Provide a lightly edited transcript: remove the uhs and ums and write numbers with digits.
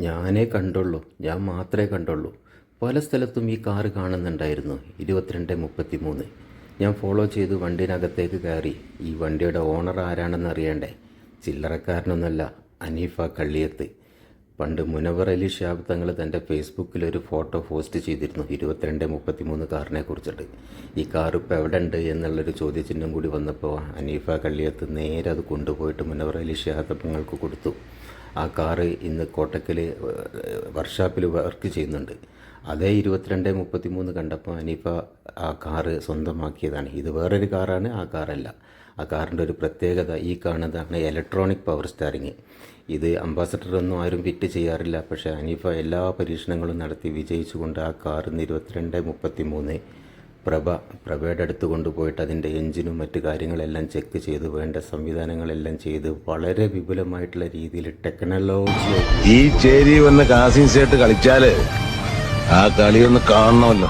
ഞാനേ കണ്ടുള്ളൂ, ഞാൻ മാത്രമേ കണ്ടുള്ളൂ. പല സ്ഥലത്തും ഈ കാറ് കാണുന്നുണ്ടായിരുന്നു. 22:33. ഞാൻ ഫോളോ ചെയ്ത് വണ്ടിനകത്തേക്ക് കയറി. ഈ വണ്ടിയുടെ ഓണർ ആരാണെന്ന് അറിയണ്ടേ? ചില്ലറക്കാരനൊന്നുമല്ല, ഹനീഫ കള്ളിയത്ത്. പണ്ട് മുനവർ അലി ഷിഹാബ് തങ്ങൾ തൻ്റെ ഫേസ്ബുക്കിൽ ഒരു ഫോട്ടോ പോസ്റ്റ് ചെയ്തിരുന്നു 22:33 കാറിനെ കുറിച്ചിട്ട്. ഈ കാർ ഇപ്പോൾ എവിടെ ഉണ്ട് എന്നുള്ളൊരു ചോദ്യചിഹ്നം കൂടി വന്നപ്പോൾ ഹനീഫ കള്ളിയത്ത് നേരെ അത് കൊണ്ടുപോയിട്ട് മുനവർ അലി ഷിഹാബ് തങ്ങൾക്ക് കൊടുത്തു. ആ കാറ് ഇന്ന് കോട്ടക്കൽ വർക്ക്ഷോപ്പിൽ വർക്ക് ചെയ്യുന്നുണ്ട്. അതേ 22:33 കണ്ടപ്പോൾ ഹനീഫ ആ കാറ് സ്വന്തമാക്കിയതാണ്. ഇത് വേറൊരു കാറാണ്, ആ കാറല്ല. ആ കാറിൻ്റെ ഒരു പ്രത്യേകത ഈ കാണുന്നതാണ് ഇലക്ട്രോണിക് പവർ സ്റ്റാറിങ്. ഇത് അംബാസഡറൊന്നും ആരും ഫിറ്റ് ചെയ്യാറില്ല. പക്ഷേ ഹനീഫ എല്ലാ പരീക്ഷണങ്ങളും നടത്തി വിജയിച്ചുകൊണ്ട് ആ കാറിന്ന് 22:33 പ്രഭയുടെ അടുത്ത് കൊണ്ടുപോയിട്ട് അതിൻ്റെ എൻജിനും മറ്റു കാര്യങ്ങളെല്ലാം ചെക്ക് ചെയ്ത് വേണ്ട സംവിധാനങ്ങളെല്ലാം ചെയ്ത് വളരെ വിപുലമായിട്ടുള്ള രീതിയിൽ ടെക്നോളജി ഈ ചേരി വന്ന് കാസിൻ സേട്ട് കളിച്ചാല് ആ കളിയൊന്ന് കാണണമല്ലോ.